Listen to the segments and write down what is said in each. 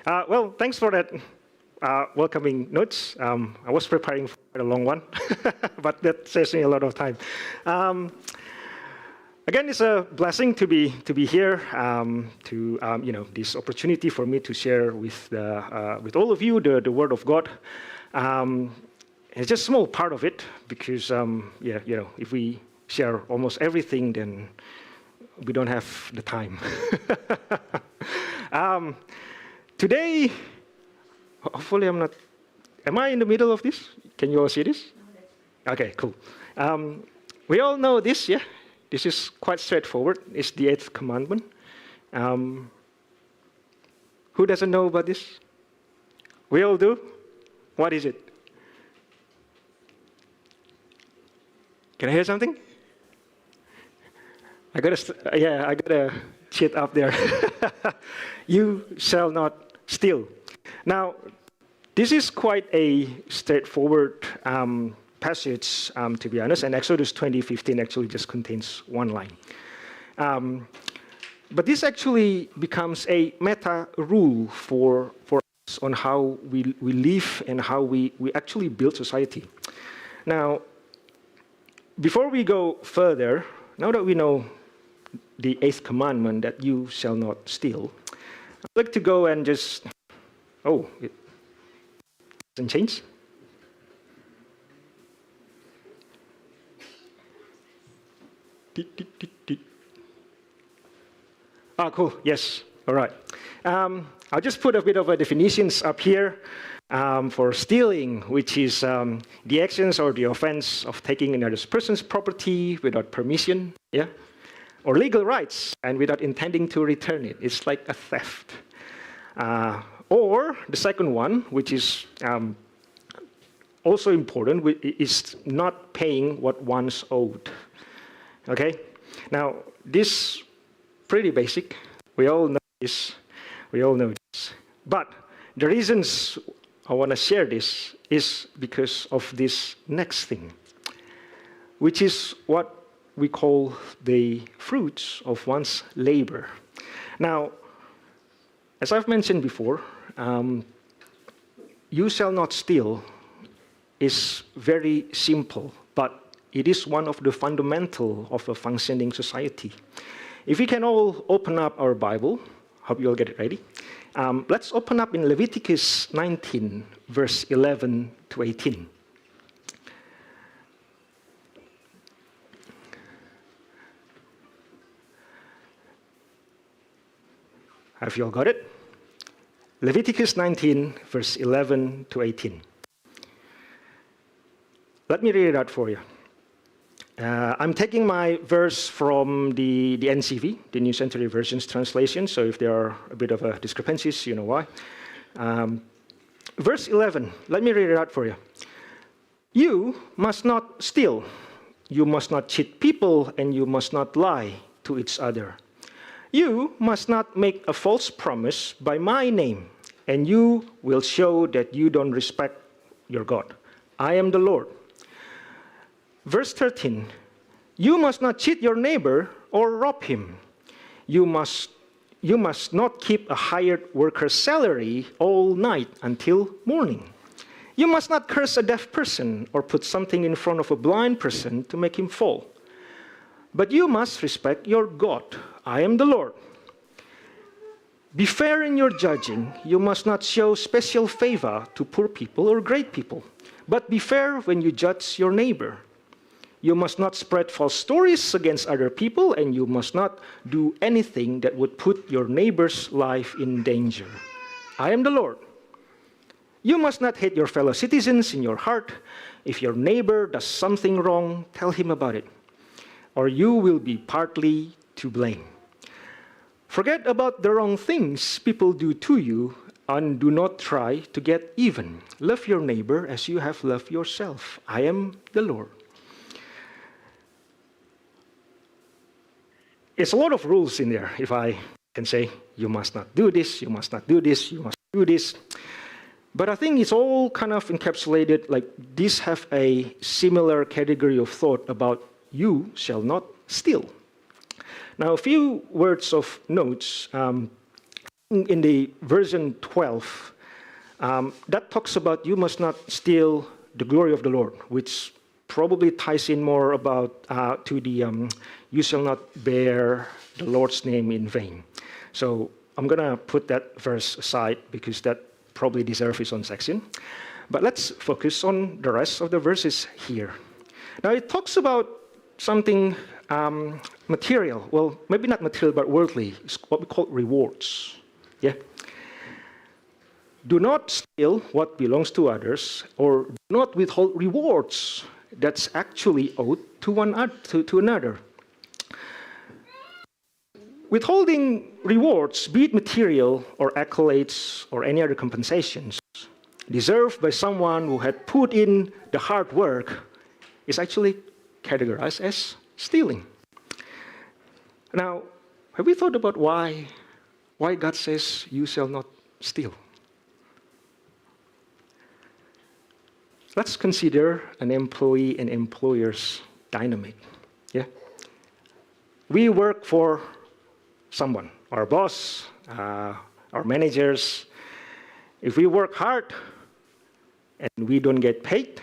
Well, thanks for that welcoming notes. I was preparing for a long one, but that saves me a lot of time. Again, it's a blessing to be here. This opportunity for me to share with all of you the Word of God. It's just a small part of it because if we share almost everything, then we don't have the time. Today, hopefully I'm not. Am I in the middle of this? Can you all see this? Okay, cool. We all know this, yeah? This is quite straightforward. It's the 8th commandment. Who doesn't know about this? We all do? What is it? Can I hear something? I gotta cheat up there. You shall not steal. Now, this is quite a straightforward passage, to be honest, and Exodus 20:15 actually just contains one line. But this actually becomes a meta rule for us on how we live and how we actually build society. Now, before we go further, now that we know the 8th commandment that you shall not steal, I'd like to go and just, it doesn't change. Cool, yes, all right. I'll just put a bit of a definitions up here for stealing, which is the actions or the offense of taking another person's property without permission, yeah? Or legal rights and without intending to return it. It's like a theft. Or the second one, which is also important, is not paying what one's owed. Okay? Now, this pretty basic. We all know this. But the reasons I want to share this is because of this next thing, which is what we call the fruits of one's labor. Now, as I've mentioned before, you shall not steal is very simple, but it is one of the fundamental of a functioning society. If we can all open up our Bible, hope you all get it ready. Let's open up in Leviticus 19, verse 11 to 18. Have you all got it? Leviticus 19, verse 11 to 18. Let me read it out for you. I'm taking my verse from the NCV, the New Century Version's translation, so if there are a bit of discrepancies, you know why. Verse 11, let me read it out for you. You must not steal, you must not cheat people, and you must not lie to each other. You must not make a false promise by my name, and you will show that you don't respect your God. I am the Lord. Verse 13, you must not cheat your neighbor or rob him. You must not keep a hired worker's salary all night until morning. You must not curse a deaf person or put something in front of a blind person to make him fall. But you must respect your God. I am the Lord. Be fair in your judging. You must not show special favor to poor people or great people, but be fair when you judge your neighbor. You must not spread false stories against other people, and you must not do anything that would put your neighbor's life in danger. I am the Lord. You must not hate your fellow citizens in your heart. If your neighbor does something wrong, tell him about it, or you will be partly to blame. Forget about the wrong things people do to you, and do not try to get even. Love your neighbor as you have loved yourself. I am the Lord. It's a lot of rules in there. If I can say, you must not do this, you must not do this, you must do this. But I think it's all kind of encapsulated, like these have a similar category of thought about you shall not steal. Now, a few words of notes in the version 12, that talks about you must not steal the glory of the Lord, which probably ties in more about to the you shall not bear the Lord's name in vain. So I'm going to put that verse aside because that probably deserves its own section. But let's focus on the rest of the verses here. Now it talks about something material. Well, maybe not material, but worldly. It's what we call rewards. Yeah. Do not steal what belongs to others, or do not withhold rewards that's actually owed to another. Withholding rewards, be it material or accolades or any other compensations, deserved by someone who had put in the hard work, is actually categorized as stealing. Now, have we thought about why God says you shall not steal? Let's consider an employee and employer's dynamic. Yeah? We work for someone, our boss, our managers. If we work hard and we don't get paid,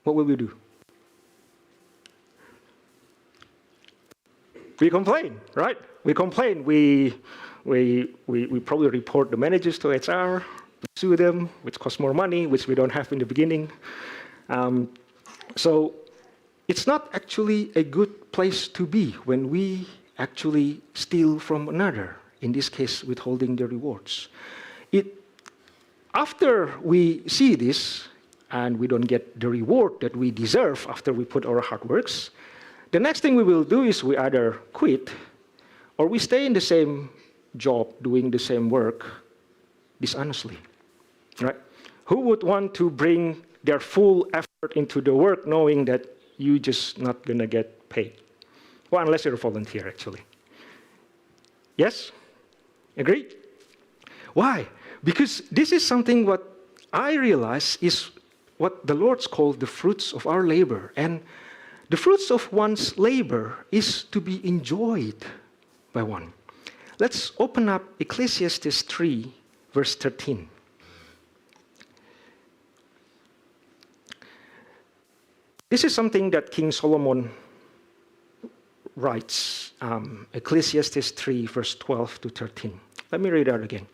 what will we do? We complain, right? We complain. We probably report the managers to HR, sue them, which costs more money, which we don't have in the beginning. So it's not actually a good place to be when we actually steal from another, in this case, withholding the rewards. After we see this, and we don't get the reward that we deserve after we put our hard works, the next thing we will do is we either quit, or we stay in the same job, doing the same work, dishonestly. Right? Who would want to bring their full effort into the work knowing that you're just not going to get paid? Well, unless you're a volunteer, actually. Yes? Agreed? Why? Because this is something what I realize is what the Lord's called the fruits of our labor. And the fruits of one's labor is to be enjoyed by one. Let's open up Ecclesiastes 3, verse 13. This is something that King Solomon writes, Ecclesiastes 3, verse 12 to 13. Let me read that again.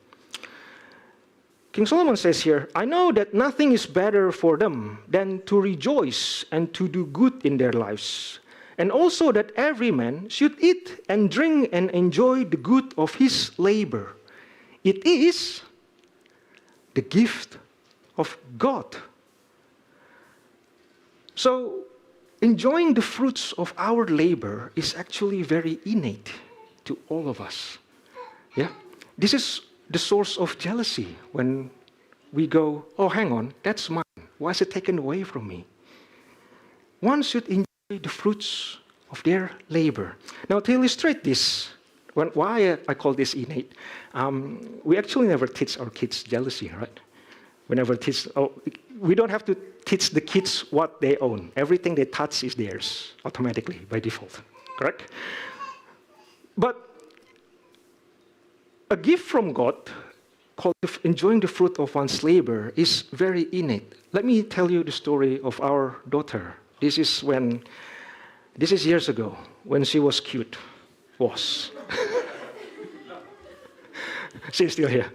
King Solomon says here, I know that nothing is better for them than to rejoice and to do good in their lives, and also that every man should eat and drink and enjoy the good of his labor. It is the gift of God. So, enjoying the fruits of our labor is actually very innate to all of us. Yeah? This is the source of jealousy when we go, oh, hang on, that's mine. Why is it taken away from me? One should enjoy the fruits of their labor. Now, to illustrate this, why I call this innate, we actually never teach our kids jealousy, right? We don't have to teach the kids what they own. Everything they touch is theirs, automatically, by default, correct? But a gift from God, called enjoying the fruit of one's labor, is very innate. Let me tell you the story of our daughter. This is years ago, when she was cute. She's still here.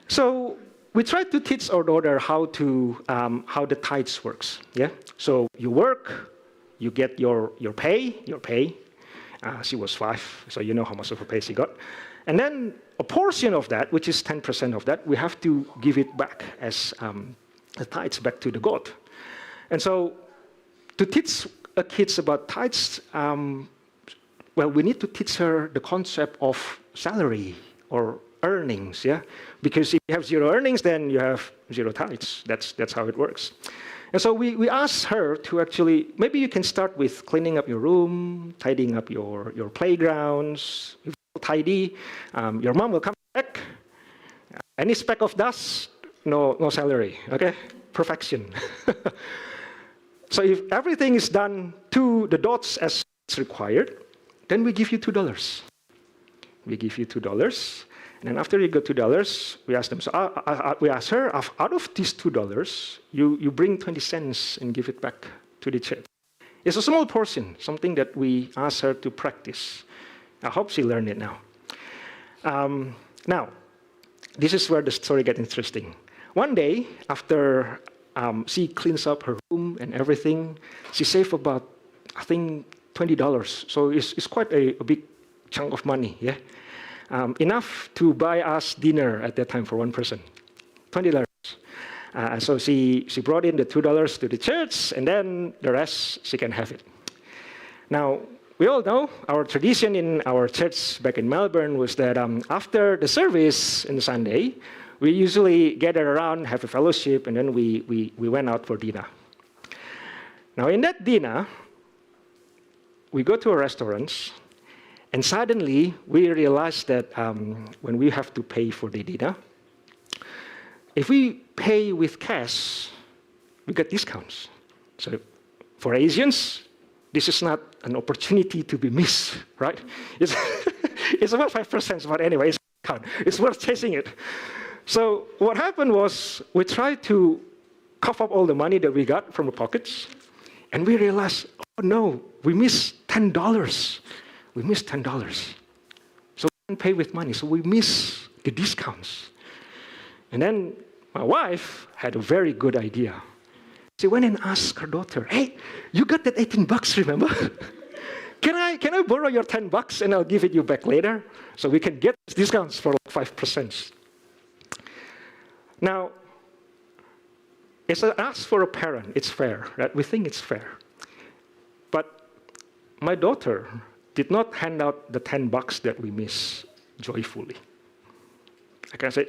So we tried to teach our daughter how the tithes works. Yeah. So you work, you get your pay. She was 5, so you know how much of a pay she got. And then a portion of that, which is 10% of that, we have to give it back as the tithes back to the God. And so to teach kids about tithes, we need to teach her the concept of salary or earnings, yeah? Because if you have 0 earnings, then you have 0 tithes. That's how it works. And so we asked her to actually, maybe you can start with cleaning up your room, tidying up your playgrounds. If you're tidy, your mom will come back. Any speck of dust, no salary, okay? Perfection. So if everything is done to the dots as it's required, then we give you $2. We give you $2. And then after you got $2, we asked them, we asked her, out of these $2, you bring 20 cents and give it back to the church. It's a small portion, something that we asked her to practice. I hope she learned it now. Now, this is where the story gets interesting. One day, after she cleans up her room and everything, she saved about, I think, $20. So it's quite a big chunk of money, yeah? Enough to buy us dinner at that time for one person, $20. So she brought in the $2 to the church, and then the rest, she can have it. Now, we all know our tradition in our church back in Melbourne was that after the service on Sunday, we usually gather around, have a fellowship, and then we went out for dinner. Now, in that dinner, we go to a restaurant, and suddenly we realize that when we have to pay for the dinner, if we pay with cash, we get discounts. So for Asians, this is not an opportunity to be missed, right? It's about 5%, but anyway, it's worth chasing it. So what happened was we tried to cough up all the money that we got from the pockets, and we realized, oh no, we missed $10. We missed $10. So we didn't pay with money, so we missed the discounts. And then my wife had a very good idea. She went and asked her daughter, hey, you got that $18, remember? Can I borrow your $10 and I'll give it you back later? So we can get discounts for like 5%. Now, as for a parent, it's fair, right? We think it's fair. But my daughter did not hand out the $10 that we miss joyfully. I can say,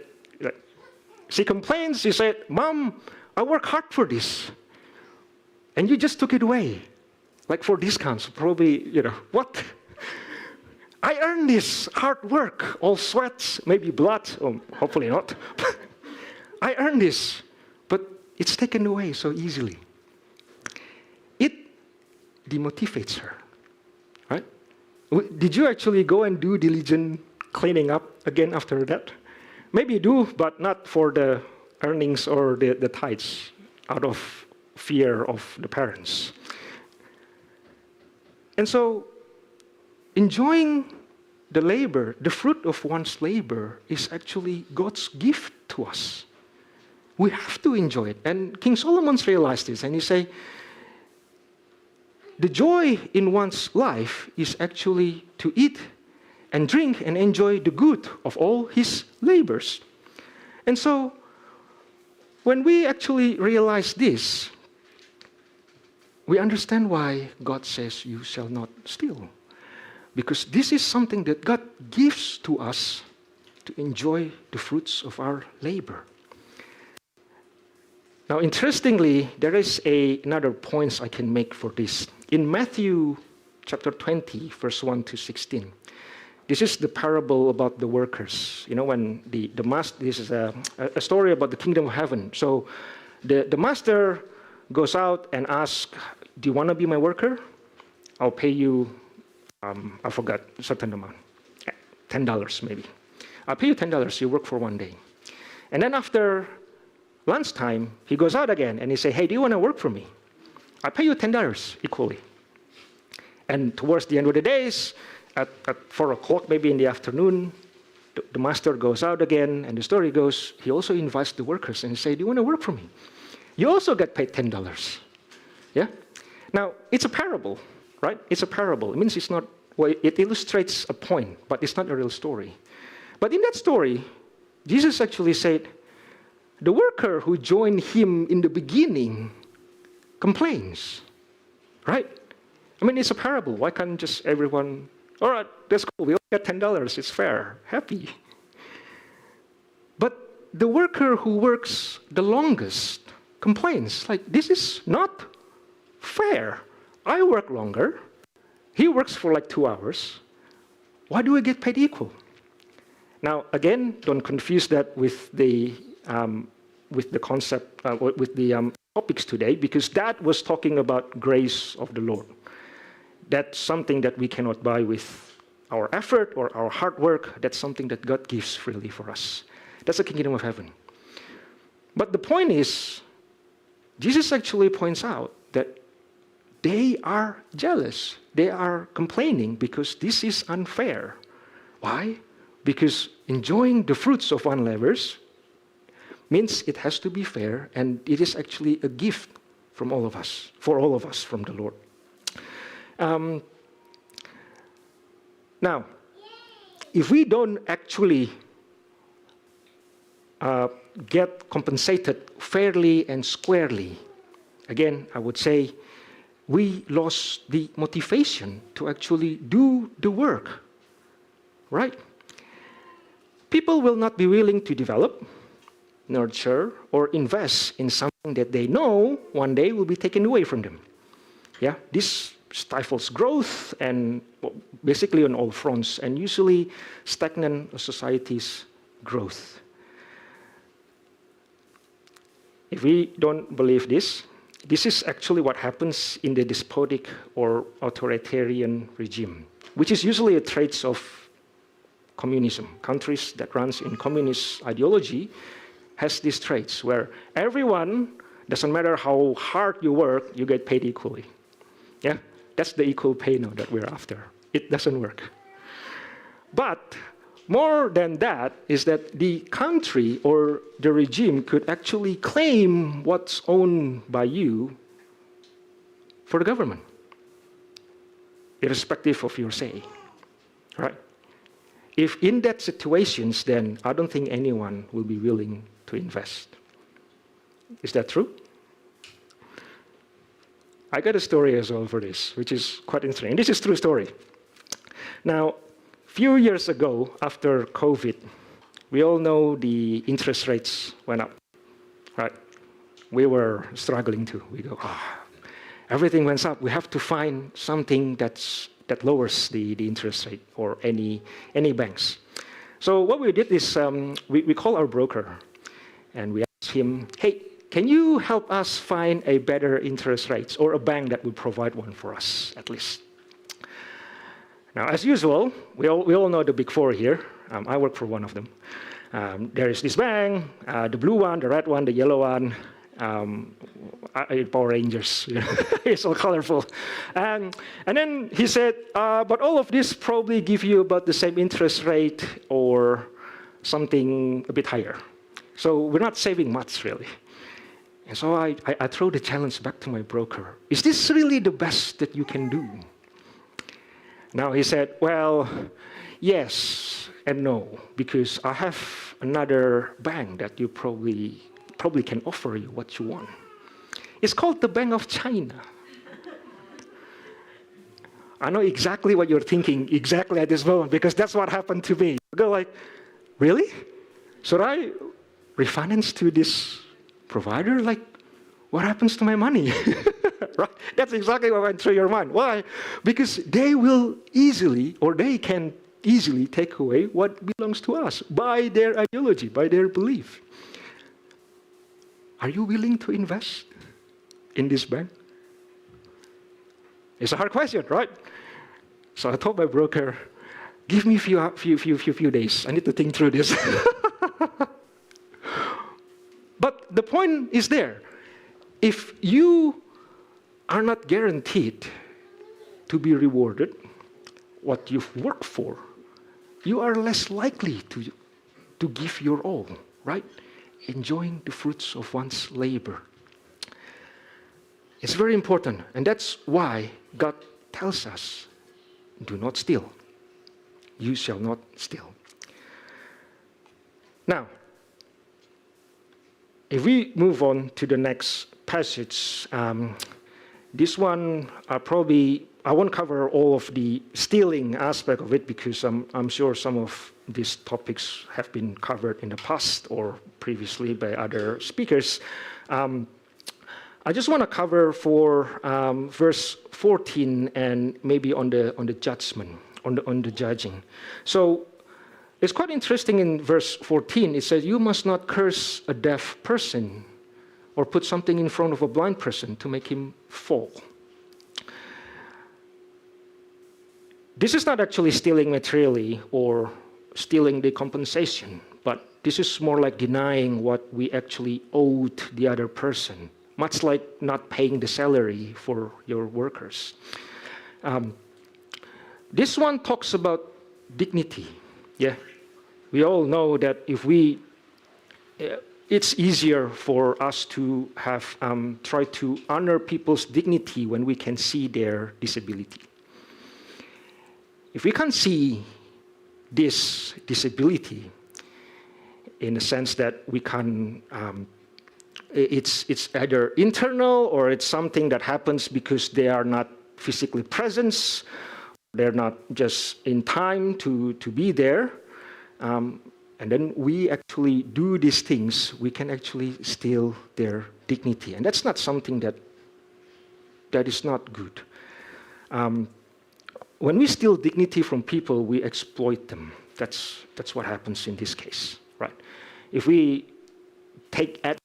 she complains, she said, Mom, I work hard for this. And you just took it away. Like for discounts, probably, what? I earned this hard work, all sweat, maybe blood, or hopefully not. I earned this, but it's taken away so easily. It demotivates her, right? Did you actually go and do diligent cleaning up again after that? Maybe you do, but not for the earnings or the tithes, out of fear of the parents. And so, enjoying the labor, the fruit of one's labor, is actually God's gift to us. We have to enjoy it. And King Solomon's realized this, and he say, the joy in one's life is actually to eat and drink and enjoy the good of all his labors. And so, when we actually realize this, we understand why God says, you shall not steal. Because this is something that God gives to us to enjoy the fruits of our labor. Now, interestingly, there is another point I can make for this. In Matthew chapter 20, verse 1 to 16, this is the parable about the workers. When the master, this is a story about the kingdom of heaven. So the master goes out and asks, do you want to be my worker? I'll pay you, I forgot, a certain amount, $10 maybe. I'll pay you $10, you work for one day. And then after lunchtime, he goes out again and he says, hey, do you want to work for me? I'll pay you $10 equally. And towards the end of the days, at 4 o'clock, maybe in the afternoon, the master goes out again, and the story goes, he also invites the workers and he says, do you want to work for me? You also get paid $10. Yeah? Now, it's a parable, right? It's a parable. It means it's not, well, it illustrates a point, but it's not a real story. But in that story, Jesus actually said, the worker who joined him in the beginning complains, right? I mean, it's a parable. Why can't just everyone, all right, that's cool. We all get $10. It's fair. Happy. But the worker who works the longest complains, like, this is not fair. I work longer. He works for like 2 hours. Why do we get paid equal? Now, again, don't confuse that with the concept, with the topics today, because that was talking about grace of the Lord. That's something that we cannot buy with our effort or our hard work. That's something that God gives freely for us. That's the kingdom of heaven. But the point is, Jesus actually points out that they are jealous. They are complaining because this is unfair. Why? Because enjoying the fruits of one labors means it has to be fair, and it is actually a gift from all of us, for all of us from the Lord. Now, if we don't actually get compensated fairly and squarely, again, I would say we lost the motivation to actually do the work, right? People will not be willing to develop, nurture, or invest in something that they know one day will be taken away from them. Yeah, this stifles growth and basically on all fronts, and usually stagnant societies' growth. If we don't believe this, this is actually what happens in the despotic or authoritarian regime, which is usually a trait of communism. Countries that runs in communist ideology has these traits where everyone, doesn't matter how hard you work, you get paid equally. Yeah, that's the equal pay now that we're after. It doesn't work. But more than that is that the country or the regime could actually claim what's owned by you for the government, irrespective of your say, right? If in that situations, then I don't think anyone will be willing to invest. Is that true? I got a story as well for this, which is quite interesting. This is a true story. Now, few years ago, after COVID, we all know the interest rates went up, right? We were struggling too. We go, everything went up. We have to find something that lowers the interest rate or any banks. So what we did is we called our broker and we asked him, hey, can you help us find a better interest rates or a bank that would provide one for us at least? Now, as usual, we all know the big four here. I work for one of them. There is this bank, the blue one, the red one, the yellow one, Power Rangers. It's all colorful. And then he said, but all of this probably give you about the same interest rate or something a bit higher. So we're not saving much, really. And so I throw the challenge back to my broker. Is this really the best that you can do? Now he said, well, yes and no, because I have another bank that you probably can offer you what you want. It's called the Bank of China. I know exactly what you're thinking exactly at this moment because that's what happened to me. You go like, really? Should I refinance to this provider? Like, what happens to my money? Right? That's exactly what went through your mind. Why? Because they will easily, or they can easily take away what belongs to us by their ideology, by their belief. Are you willing to invest in this bank? It's a hard question, right? So I told my broker, give me a few days. I need to think through this. But the point is there. If you are not guaranteed to be rewarded what you've worked for, you are less likely to give your all, right? Enjoying the fruits of one's labor. It's very important, and that's why God tells us, do not steal. You shall not steal. Now, if we move on to the next passage, this one I won't cover all of the stealing aspect of it because I'm sure some of these topics have been covered in the past or previously by other speakers. I just want to cover for verse 14 and maybe on the judgment, on the judging. So it's quite interesting in verse 14. It says, you must not curse a deaf person or put something in front of a blind person to make him fall. This is not actually stealing materially or stealing the compensation, but this is more like denying what we actually owed the other person, much like not paying the salary for your workers. This one talks about dignity. Yeah, we all know that if it's easier for us to have try to honor people's dignity when we can see their disability. If we can't see this disability, in the sense that we can, it's either internal or it's something that happens because they are not physically present, they're not just in time to be there, and then we actually do these things, we can actually steal their dignity. And that's not something that is not good. When we steal dignity from people, we exploit them. That's what happens in this case, right? If we take advantage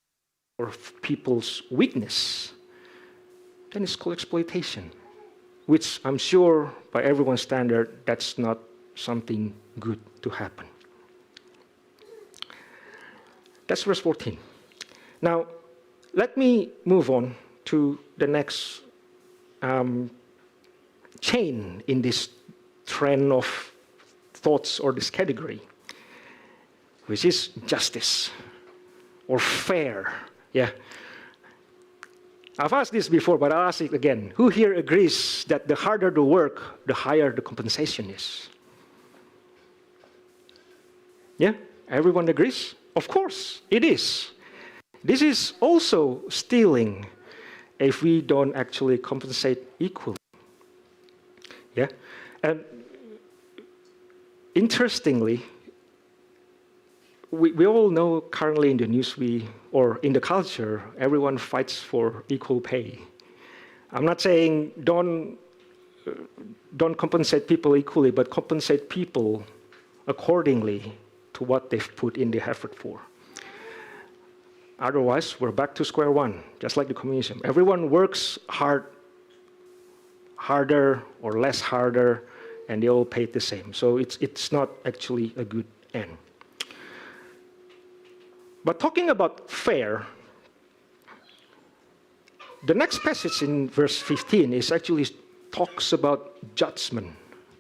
of people's weakness, then it's called exploitation, which I'm sure by everyone's standard, that's not something good to happen. That's verse 14. Now, let me move on to the next chain in this trend of thoughts or this category, which is justice or fair. Yeah. I've asked this before, but I'll ask it again. Who here agrees that the harder the work, the higher the compensation is? Yeah? Everyone agrees? Of course, it is. This is also stealing if we don't actually compensate equally. Yeah? And interestingly, we all know currently in the news or in the culture, everyone fights for equal pay. I'm not saying don't compensate people equally, but compensate people accordingly to what they've put in the effort for. Otherwise, we're back to square one, just like the communism. Everyone works harder or less harder, and they all pay the same. So it's not actually a good end. But talking about fair, the next passage in verse 15 is actually talks about judgment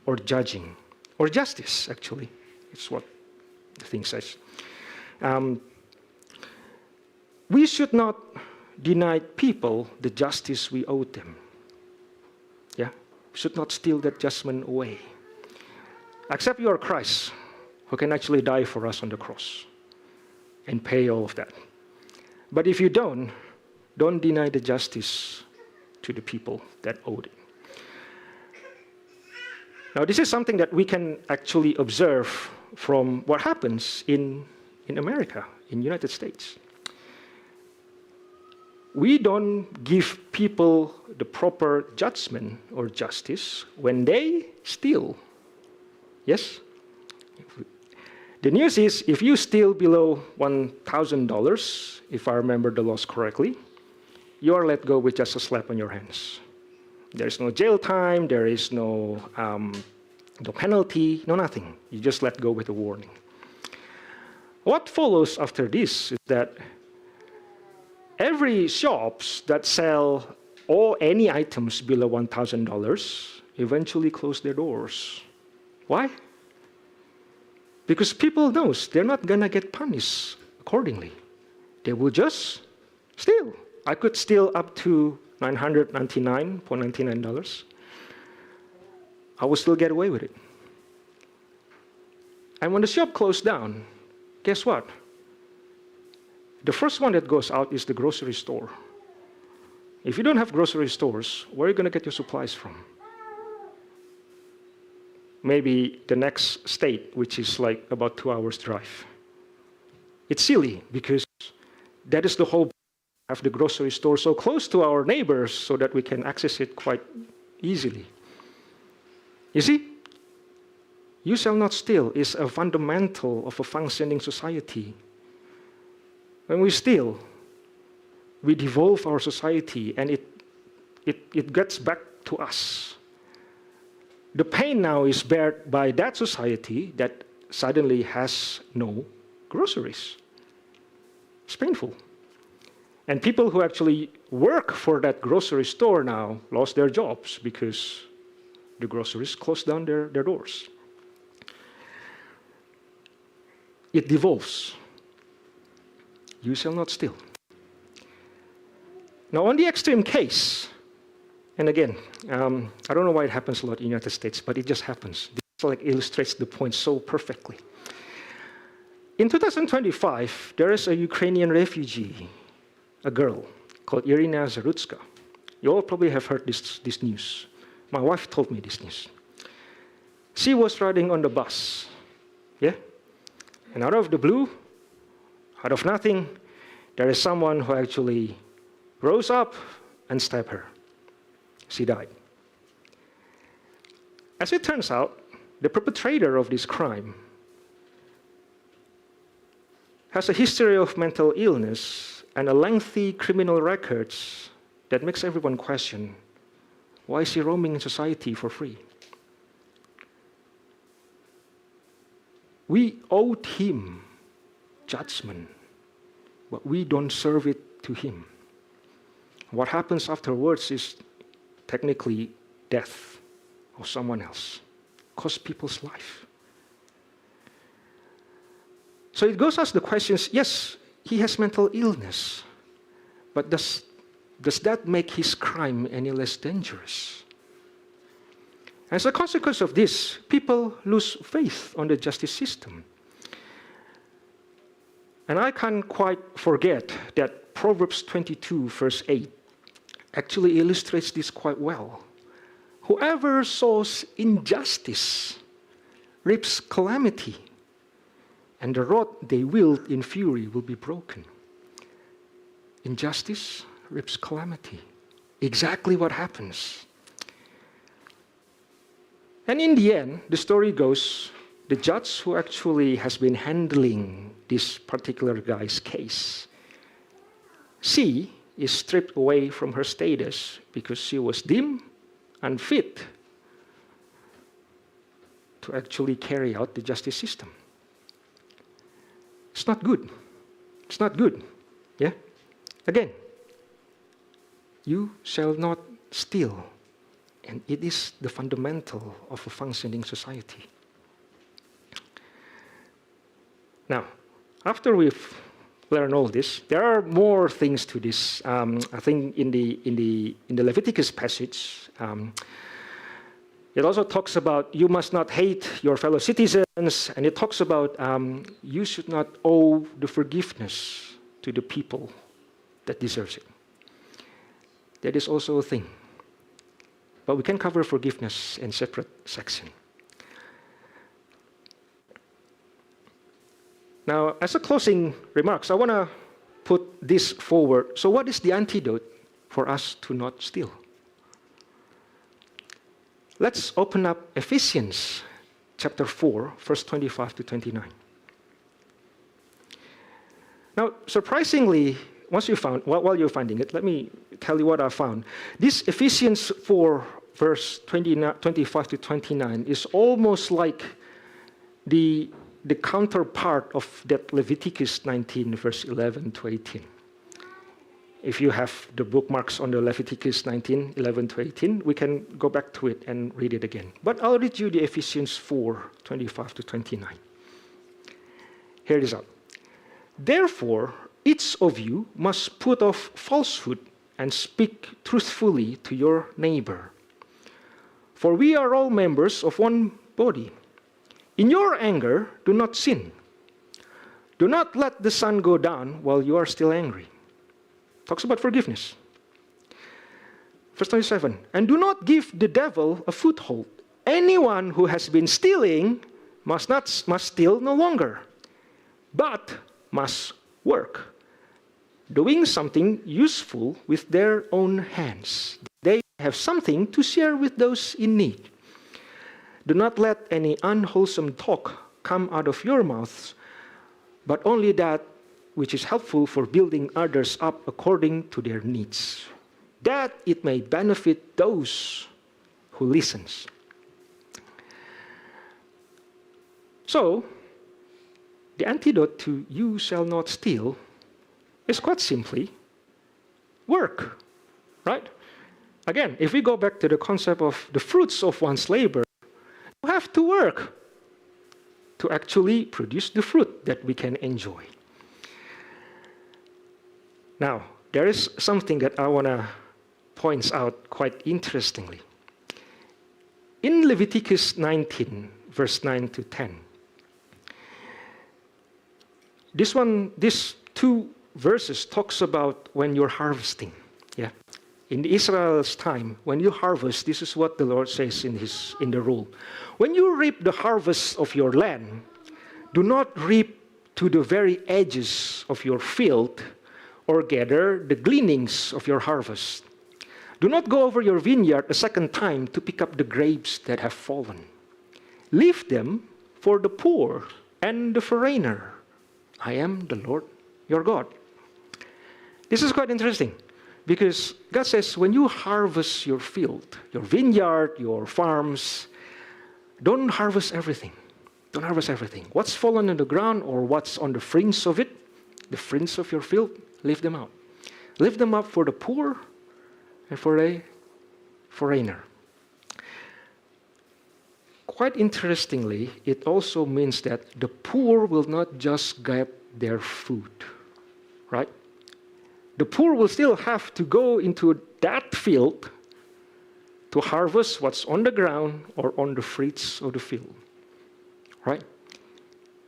or judging, or justice, actually. It's what the thing says. We should not deny people the justice we owe them. Yeah? We should not steal that judgment away. Except you are Christ, who can actually die for us on the cross and pay all of that. But if you don't deny the justice to the people that owed it. Now, this is something that we can actually observe from what happens in America, in the United States. We don't give people the proper judgment or justice when they steal. Yes? The news is, if you steal below $1,000, if I remember the laws correctly, you are let go with just a slap on your hands. There is no jail time, there is no penalty, no nothing. You just let go with a warning. What follows after this is that every shops that sell any items below $1,000 eventually close their doors. Why? Because people knows they're not gonna get punished accordingly. They will just steal. I could steal up to $999.99. I will still get away with it. And when the shop closed down, guess what? The first one that goes out is the grocery store. If you don't have grocery stores, where are you gonna get your supplies from? Maybe the next state, which is like about 2 hours drive. It's silly because that is the whole of the grocery store so close to our neighbors so that we can access it quite easily. You see, you shall not steal is a fundamental of a functioning society. When we steal, we devolve our society and it gets back to us. the pain now is bared by that society that suddenly has no groceries. It's painful. And people who actually work for that grocery store now lost their jobs because the groceries closed down their doors. It devolves. You shall not steal. Now, on the extreme case, and again, I don't know why it happens a lot in the United States, but it just happens. This illustrates the point so perfectly. In 2025, there is a Ukrainian refugee, a girl called Irina Zarutska. You all probably have heard this news. My wife told me this news. She was riding on the bus, yeah? And out of the blue, out of nothing, there is someone who actually rose up and stabbed her. She died. As it turns out, the perpetrator of this crime has a history of mental illness and a lengthy criminal record that makes everyone question, why is he roaming in society for free? We owed him judgment, but we don't serve it to him. What happens afterwards is technically death of someone else, cost people's life. So it goes as the questions, yes, he has mental illness, but does that make his crime any less dangerous? As a consequence of this, people lose faith on the justice system. And I can't quite forget that Proverbs 22, verse 8, actually illustrates this quite well. Whoever sows injustice reaps calamity, and the rod they wield in fury will be broken. Injustice reaps calamity. Exactly what happens. And in the end, the story goes, the judge who actually has been handling this particular guy's case, she is stripped away from her status because she was deemed unfit to actually carry out the justice system. It's not good. It's not good. Yeah? Again, you shall not steal. And it is the fundamental of a functioning society. Now, after we've learned all this, there are more things to this. I think in the Leviticus passage, it also talks about you must not hate your fellow citizens, and it talks about you should not owe the forgiveness to the people that deserves it. That is also a thing. But we can cover forgiveness in separate section. Now, as a closing remarks, I want to put this forward. So what is the antidote for us to not steal? Let's open up Ephesians chapter 4, verse 25 to 29. Now, surprisingly, while you're finding it, let me tell you what I found. This Ephesians 4, verse 25 to 29 is almost like the counterpart of that Leviticus 19, verse 11 to 18. If you have the bookmarks on the Leviticus 19, 11 to 18, we can go back to it and read it again. But I'll read you the Ephesians 4, 25 to 29. Here it is out. Therefore, each of you must put off falsehood and speak truthfully to your neighbor. For we are all members of one body. In your anger, do not sin. Do not let the sun go down while you are still angry. Talks about forgiveness. Verse 27, and do not give the devil a foothold. Anyone who has been stealing must steal no longer, but must work, doing something useful with their own hands. They have something to share with those in need. Do not let any unwholesome talk come out of your mouths, but only that which is helpful for building others up according to their needs, that it may benefit those who listens. So, the antidote to you shall not steal is quite simply work, right? Again, if we go back to the concept of the fruits of one's labor, you have to work to actually produce the fruit that we can enjoy. Now, there is something that I want to point out quite interestingly. In Leviticus 19, verse 9 to 10, these two verses talks about when you're harvesting. Yeah. In Israel's time, when you harvest, this is what the Lord says in the rule. When you reap the harvest of your land, do not reap to the very edges of your field or gather the gleanings of your harvest. Do not go over your vineyard a second time to pick up the grapes that have fallen. Leave them for the poor and the foreigner. I am the Lord your God. This is quite interesting because God says when you harvest your field, your vineyard, your farms, don't harvest everything. Don't harvest everything. What's fallen on the ground or what's on the fringe of it, the fringe of your field, leave them out. Leave them up for the poor and for a foreigner. Quite interestingly, it also means that the poor will not just get their food, right? The poor will still have to go into that field to harvest what's on the ground or on the fruits of the field, right?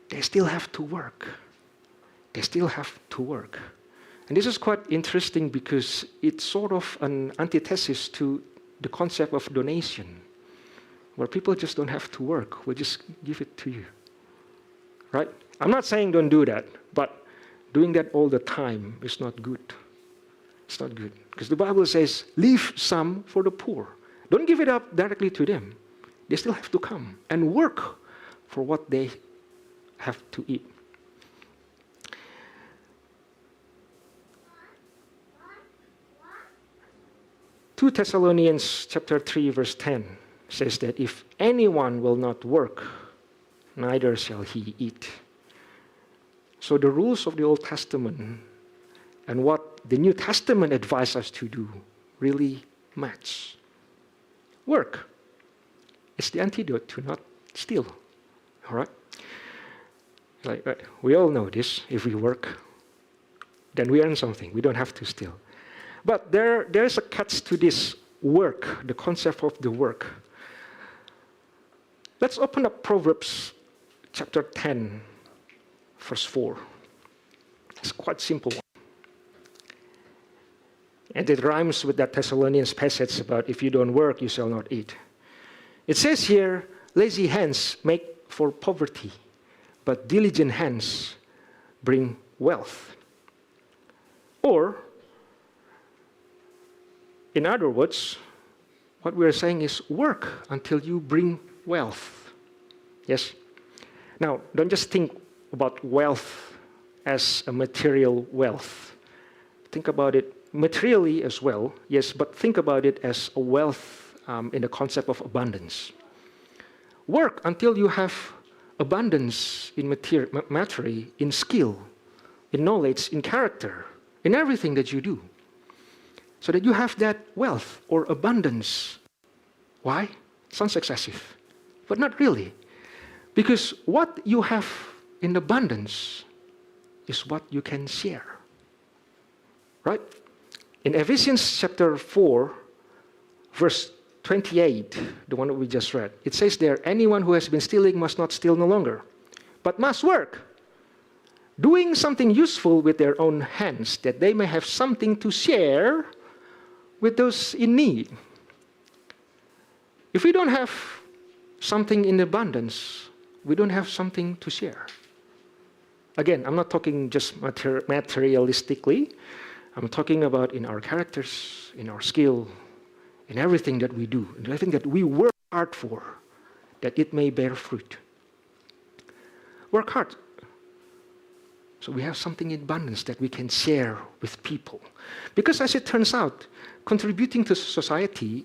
They still have to work. They still have to work. And this is quite interesting because it's sort of an antithesis to the concept of donation, where people just don't have to work. We just give it to you, right? I'm not saying don't do that, but doing that all the time is not good. It's not good. Because the Bible says, leave some for the poor. Don't give it up directly to them. They still have to come and work for what they have to eat. 2 Thessalonians chapter 3, verse 10 says that if anyone will not work, neither shall he eat. So the rules of the Old Testament and what the New Testament advises us to do really match. Work is the antidote to not steal. All right? We all know this. If we work, then we earn something. We don't have to steal. But there's a catch to this work, the concept of the work. Let's open up Proverbs chapter 10, verse 4. It's quite simple. And it rhymes with that Thessalonians passage about if you don't work, you shall not eat. It says here, lazy hands make for poverty, but diligent hands bring wealth. Or, in other words, what we're saying is work until you bring wealth. Yes? Now, don't just think about wealth as a material wealth. Think about it materially as well, yes, but think about it as a wealth in the concept of abundance. Work until you have abundance in material, in skill, in knowledge, in character, in everything that you do. So that you have that wealth or abundance. Why? Sounds excessive, but not really. Because what you have in abundance is what you can share. Right? In Ephesians chapter 4, verse 28, the one that we just read, it says there, anyone who has been stealing must not steal no longer, but must work, doing something useful with their own hands, that they may have something to share with those in need. If we don't have something in abundance, we don't have something to share. Again, I'm not talking just materialistically. I'm talking about in our characters, in our skill, in everything that we do, and everything that we work hard for, that it may bear fruit. Work hard. So we have something in abundance that we can share with people. Because as it turns out, contributing to society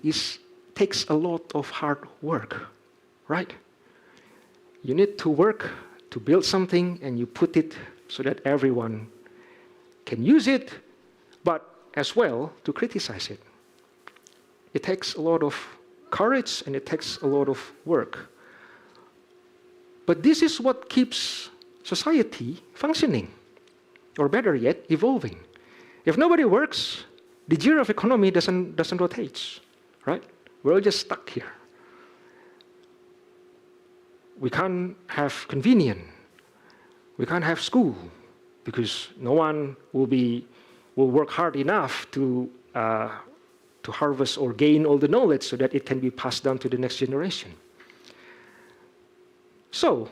takes a lot of hard work, right? You need to work to build something and you put it so that everyone can use it, but as well to criticize it. It takes a lot of courage and it takes a lot of work. But this is what keeps society functioning, or better yet, evolving. If nobody works, the gear of economy doesn't rotate, right? We're all just stuck here. We can't have convenience. We can't have school because no one will work hard enough to harvest or gain all the knowledge so that it can be passed down to the next generation. So,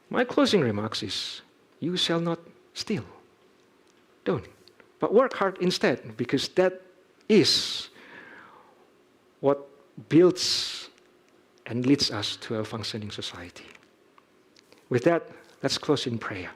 my closing remarks is, you shall not steal. Don't. But work hard instead, because that is what builds and leads us to a functioning society. With that, let's close in prayer.